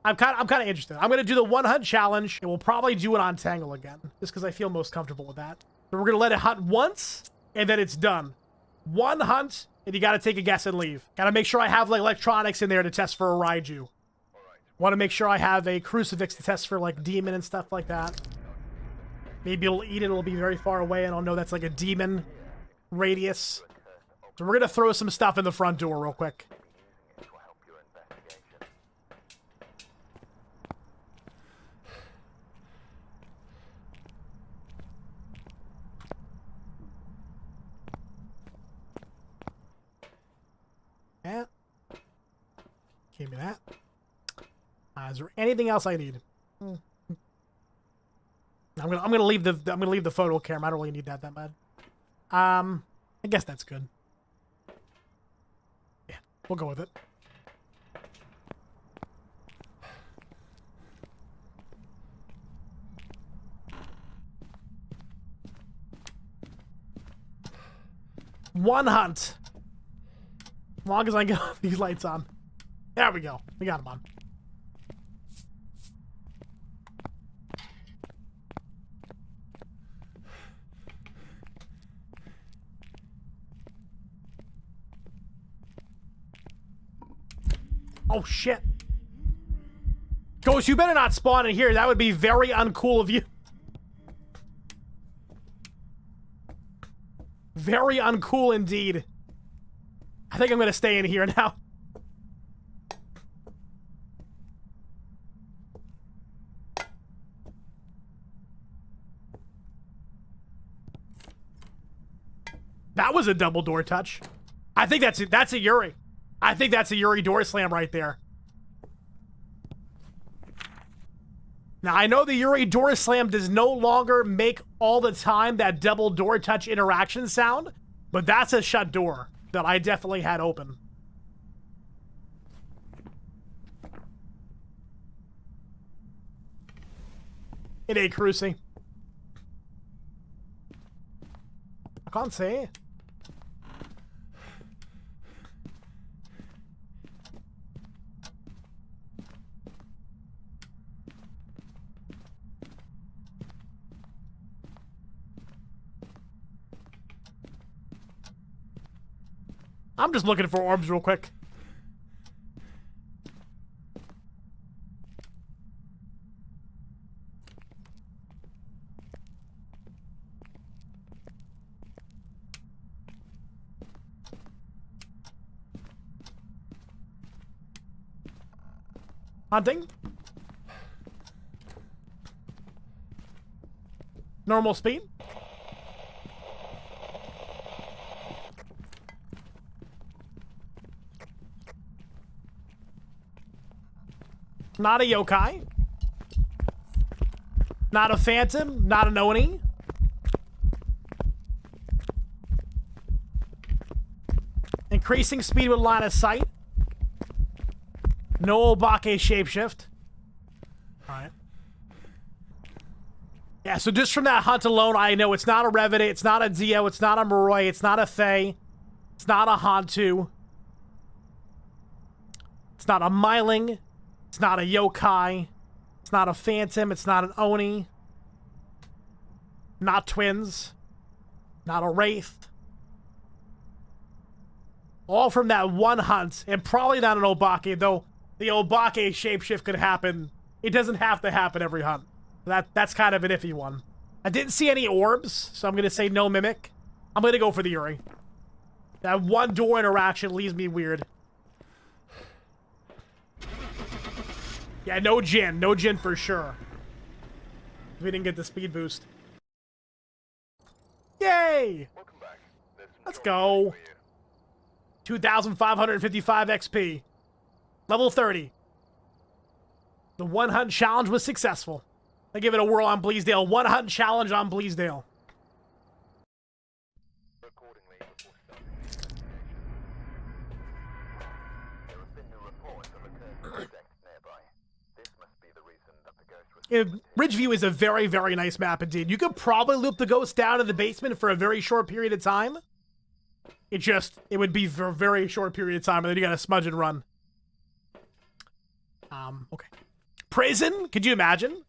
I'm kind of interested. I'm gonna do the one hunt challenge, and we'll probably do it on Tangle again, just because I feel most comfortable with that. So we're gonna let it hunt once, and then it's done. One hunt, and you gotta take a guess and leave. Gotta make sure I have like electronics in there to test for a Raiju. Want to make sure I have a crucifix to test for like demon and stuff like that. Maybe it'll eat it. It'll be very far away, and I'll know that's like a demon radius. So we're gonna throw some stuff in the front door real quick. Yeah. Give me that. Is there anything else I need? I'm gonna leave the photo camera. I don't really need that bad. I guess that's good. Yeah, we'll go with it. One hunt. As long as I get these lights on. There we go. We got them on. Oh, shit. Ghost, you better not spawn in here. That would be very uncool of you. Very uncool indeed. I think I'm going to stay in here now. That was a double door touch. I think that's a Yuri. I think that's a Yuri door slam right there. Now, I know the Yuri door slam does no longer make all the time that double door touch interaction sound, but that's a shut door that I definitely had open. It ain't cruising. I can't say. I'm just looking for orbs real quick. Hunting. Normal speed. Not a yokai. Not a phantom. Not an oni. Increasing speed with line of sight. No Obake shapeshift. Alright. Yeah, so just from that hunt alone, I know it's not a Revenant, it's not a Dio, it's not a Moroi, it's not a Fae, it's not a Hantu. It's not a Myling. It's not a yokai. It's not a phantom. It's not an oni. Not twins. Not a wraith. All from that one hunt, and probably not an Obake, though the Obake shapeshift could happen. It doesn't have to happen every hunt. That's kind of an iffy one. I didn't see any orbs, so I'm going to say no mimic. I'm going to go for the Yuri. That one door interaction leaves me weird. Yeah, no Jin. No Jin for sure. We didn't get the speed boost. Yay! Let's go. 2,555 XP. Level 30. The one hunt challenge was successful. I give it a whirl on Bleasdale. One hunt challenge on Bleasdale. Ridgeview is a very, very nice map indeed. You could probably loop the ghost down in the basement for a very short period of time. It would be for a very short period of time, and then you gotta smudge and run. Okay. Prison? Could you imagine?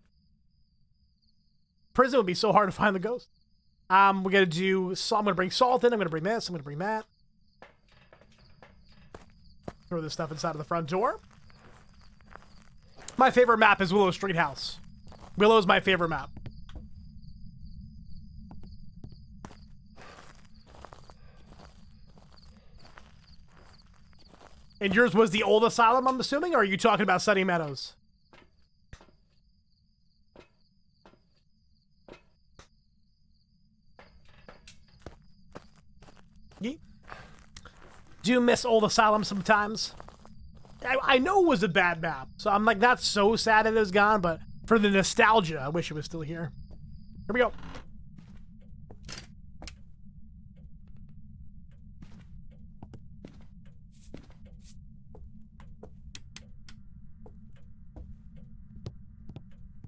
Prison would be so hard to find the ghost. We're gonna do. So I'm gonna bring salt in. I'm gonna bring this. I'm gonna bring that. Throw this stuff inside of the front door. My favorite map is Willow Street House. Willow's my favorite map. And yours was the old asylum, I'm assuming, or are you talking about Sunny Meadows? Do miss Old Asylum sometimes. I know it was a bad map, so I'm like not so sad that it was gone, but for the nostalgia, I wish it was still here. Here we go.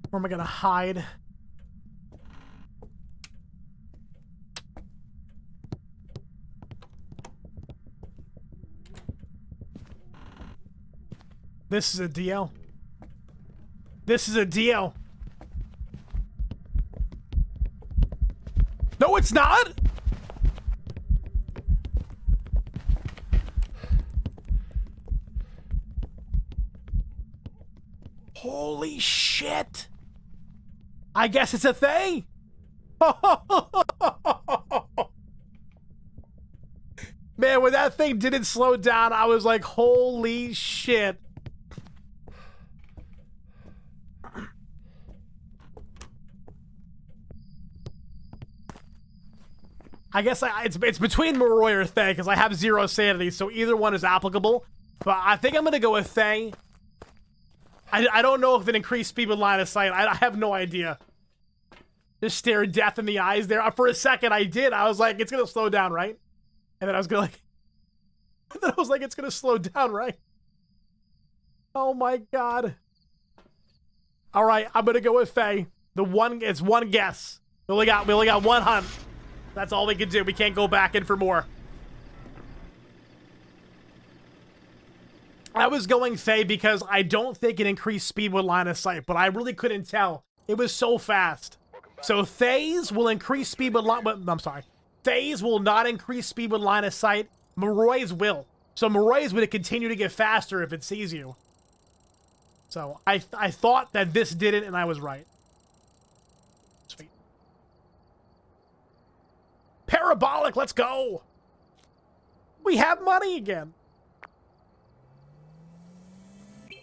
Where am I gonna hide? This is a deal. This is a deal. No, it's not. Holy shit. I guess it's a thing. Man, when that thing didn't slow down, I was like, holy shit. I guess it's between Moroi or Thay, because I have 0 sanity, so either one is applicable. But I think I'm going to go with Thay. I don't know if it increased speed with line of sight. I have no idea. Just stared death in the eyes there. For a second, I did. I was like, it's going to slow down, right? And then I was going to like... And then I was like, it's going to slow down, right? Oh my god. All right, I'm going to go with Thay. It's one we only got one hunt. That's all we can do. We can't go back in for more. I was going Thay because I don't think it increased speed with line of sight, but I really couldn't tell. It was so fast. So Thay's will increase speed with line... I'm sorry. Thay's will not increase speed with line of sight. Moroi's will. So Moroi's would continue to get faster if it sees you. So I thought that this did it, and I was right. Sweet. Parabolic, let's go. We have money again.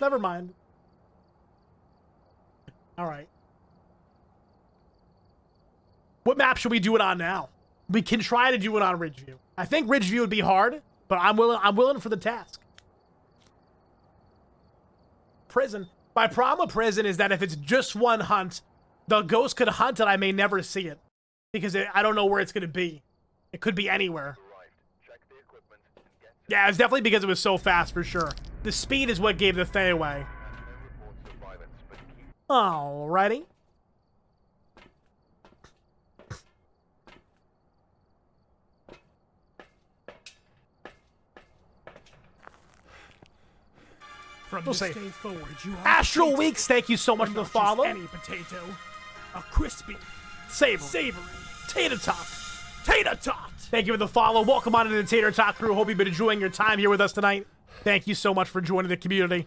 Never mind. All right. What map should we do it on now? We can try to do it on Ridgeview. I think Ridgeview would be hard, but I'm willing for the task. Prison. My problem with prison is that if it's just one hunt, the ghost could hunt and I may never see it. Because I don't know where it's going to be. It could be anywhere. Yeah, it's definitely because it was so fast for sure. The speed is what gave the Thay away. Alrighty. From this day forward, you are Astral Weeks, thank you so much for the follow. Any potato, a crispy, Savory. tater tot. Tater tot. Thank you for the follow. Welcome on to the Tater Tot crew. Hope you've been enjoying your time here with us tonight. Thank you so much for joining the community.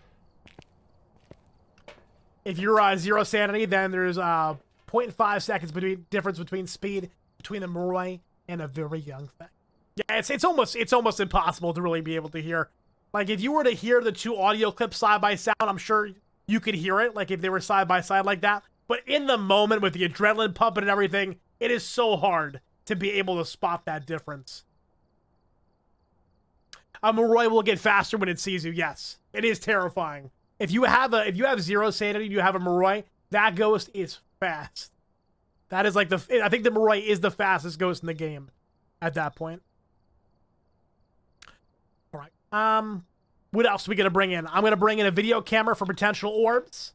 If you're 0 sanity, then there's 0.5 seconds difference between speed between a Moroi and a very young Thay. Yeah, it's almost impossible to really be able to hear. Like if you were to hear the two audio clips side by side, I'm sure you could hear it. Like if they were side by side like that. But in the moment with the adrenaline pumping and everything, it is so hard to be able to spot that difference. A Moroi will get faster when it sees you. Yes, it is terrifying. If you have 0 sanity and you have a Moroi, that ghost is fast. That is like I think the Moroi is the fastest ghost in the game at that point. All right. What else are we gonna bring in? I'm gonna bring in a video camera for potential orbs,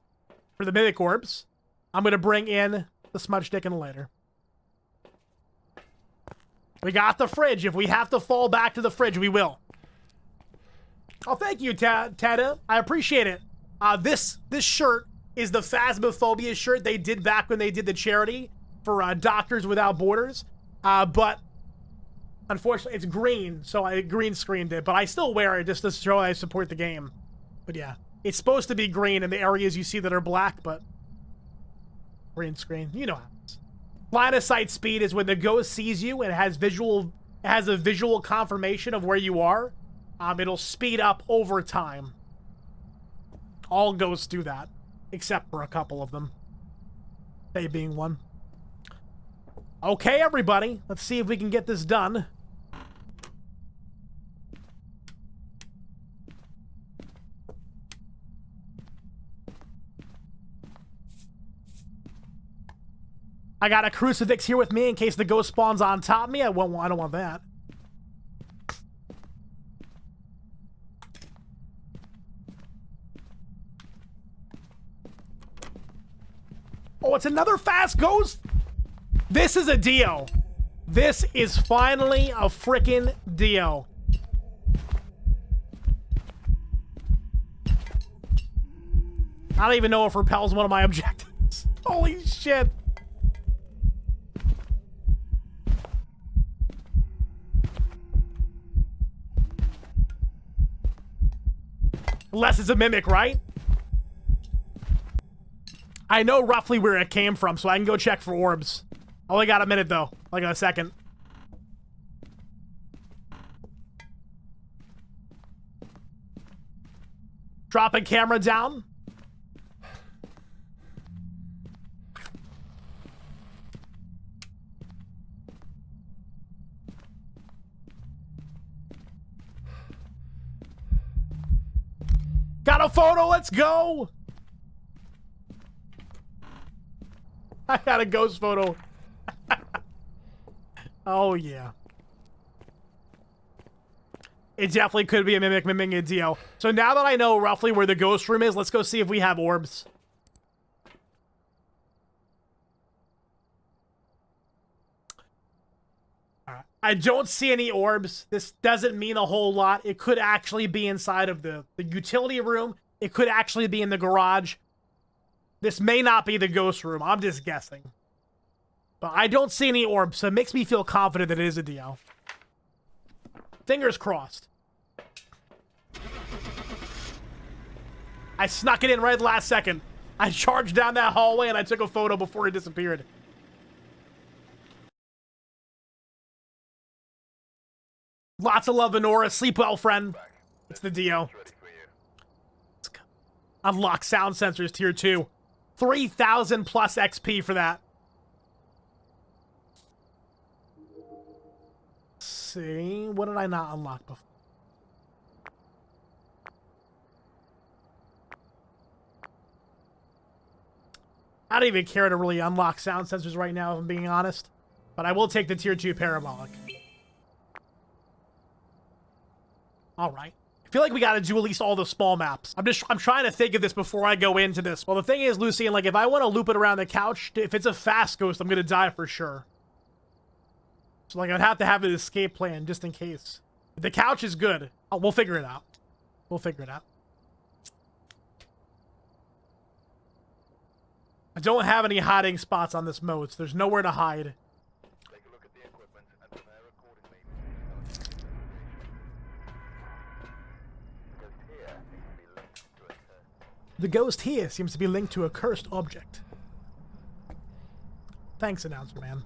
for the mimic orbs. I'm gonna bring in the smudge stick and later. We got the fridge. If we have to fall back to the fridge, we will. Oh, thank you, Tada. I appreciate it. This shirt is the Phasmophobia shirt they did back when they did the charity for Doctors Without Borders. But unfortunately, it's green, so I green screened it. But I still wear it just to show I support the game. But yeah, it's supposed to be green in the areas you see that are black, but green screen, you know how it is. Line of sight speed is when the ghost sees you and it has a visual confirmation of where you are. It'll speed up over time. All ghosts do that, except for a couple of them. They being one. Okay, everybody, let's see if we can get this done. I got a crucifix here with me in case the ghost spawns on top of me. I don't want that. Oh, it's another fast ghost? This is a Dio. This is finally a frickin' Dio. I don't even know if repel's one of my objectives. Holy shit. Unless it's a mimic, right? I know roughly where it came from, so I can go check for orbs. I only got a minute, though. Like a second. Dropping camera down. Got a photo, let's go! I got a ghost photo. Oh, yeah. It definitely could be a mimicking a Dio. So now that I know roughly where the ghost room is, let's go see if we have orbs. I don't see any orbs. This doesn't mean a whole lot. It could actually be inside of the utility room. It could actually be in the garage. This may not be the ghost room. I'm just guessing. But I don't see any orbs, so it makes me feel confident that it is a Dio. Fingers crossed. I snuck it in right last second. I charged down that hallway and I took a photo before it disappeared. Lots of love, Honora. Sleep well, friend. It's the Dio. Unlock sound sensors tier 2. 3,000 plus XP for that. Let's see. What did I not unlock before? I don't even care to really unlock sound sensors right now, if I'm being honest. But I will take the tier 2 parabolic. All right. I feel like we got to do at least all the small maps. I'm trying to think of this before I go into this. Well, the thing is, Lucian, like, if I want to loop it around the couch, if it's a fast ghost, I'm going to die for sure. So, like, I'd have to have an escape plan just in case. If the couch is good, we'll figure it out. We'll figure it out. I don't have any hiding spots on this mode, so there's nowhere to hide. The ghost here seems to be linked to a cursed object. Thanks, announcer man.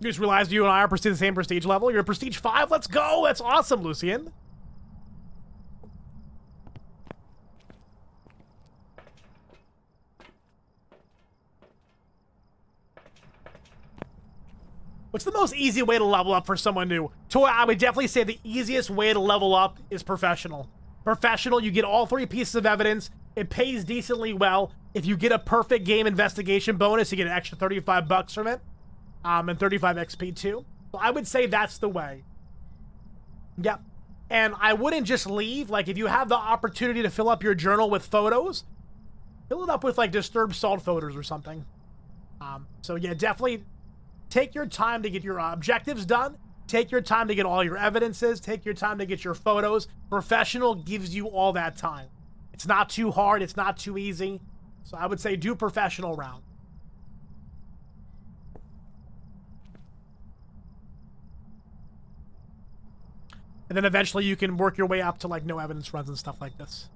You just realized you and I are the same prestige level. You're at prestige 5. Let's go. That's awesome, Lucian. What's the most easy way to level up for someone new? I would definitely say the easiest way to level up is professional. Professional, you get all 3 pieces of evidence. It pays decently well. If you get a perfect game investigation bonus, you get an extra 35 bucks from it. And 35 XP too. So I would say that's the way. Yep. And I wouldn't just leave. Like, if you have the opportunity to fill up your journal with photos, fill it up with, like, disturbed salt photos or something. So yeah, definitely take your time to get your objectives done. Take your time to get all your evidences. Take your time to get your photos. Professional gives you all that time. It's not too hard. It's not too easy. So I would say do professional round. And then eventually you can work your way up to like no evidence runs and stuff like this.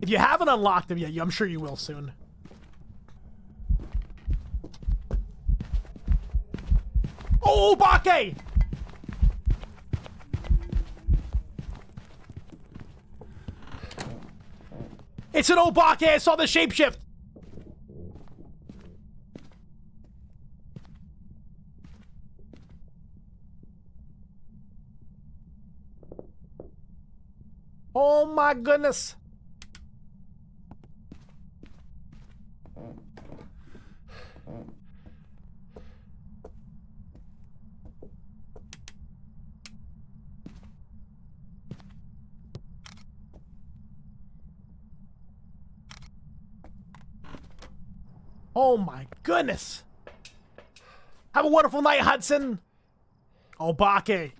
If you haven't unlocked them yet, I'm sure you will soon. Oh, Bake! It's an Obake! I saw the shapeshift! Oh my goodness! Oh my goodness! Have a wonderful night, Hudson! Obake.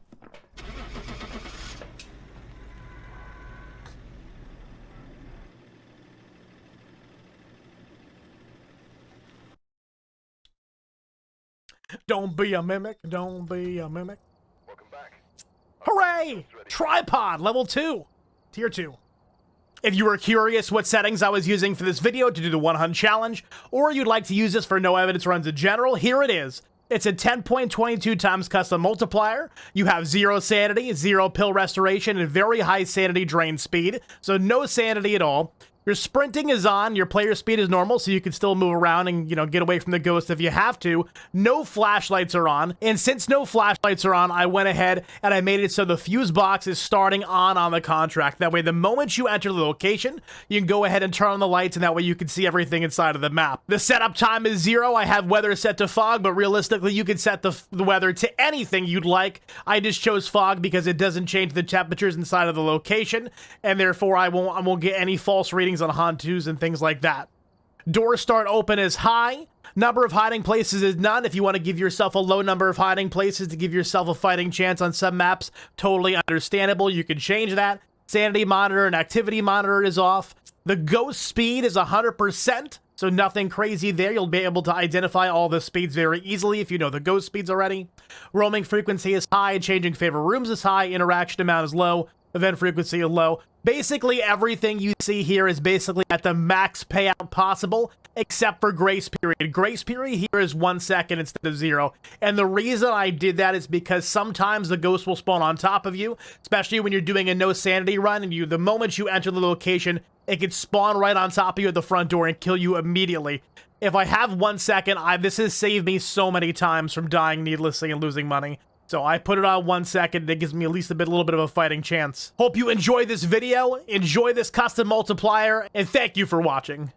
Don't be a mimic. Don't be a mimic. Welcome back. Hooray! Tripod, level 2. Tier 2. If you were curious what settings I was using for this video to do the 100 challenge, or you'd like to use this for no evidence runs in general, here it is. It's a 10.22 times custom multiplier. You have 0 sanity, 0 pill restoration, and very high sanity drain speed, so no sanity at all. Your sprinting is on, your player speed is normal, so you can still move around and, get away from the ghost if you have to. No flashlights are on, and since no flashlights are on, I went ahead and I made it so the fuse box is starting on the contract. That way, the moment you enter the location, you can go ahead and turn on the lights, and that way you can see everything inside of the map. The setup time is 0. I have weather set to fog, but realistically, you can set the weather to anything you'd like. I just chose fog because it doesn't change the temperatures inside of the location, and therefore I won't get any false readings on Hantus and things like that. Door start open is high. Number of hiding places is none. If you want to give yourself a low number of hiding places to give yourself a fighting chance on some maps, totally understandable. You can change that. Sanity monitor and activity monitor is off. The ghost speed is 100%, so nothing crazy there. You'll be able to identify all the speeds very easily if you know the ghost speeds already. Roaming frequency is high. Changing favorite rooms is high. Interaction amount is low. Event frequency is low. Basically, everything you see here is basically at the max payout possible, except for grace period. Grace period here is 1 second instead of 0. And the reason I did that is because sometimes the ghost will spawn on top of you, especially when you're doing a no sanity run, and the moment you enter the location, it can spawn right on top of you at the front door and kill you immediately. If I have 1 second, this has saved me so many times from dying needlessly and losing money. So I put it on 1 second. It gives me at least a little bit of a fighting chance. Hope you enjoy this video, enjoy this custom multiplier, and thank you for watching.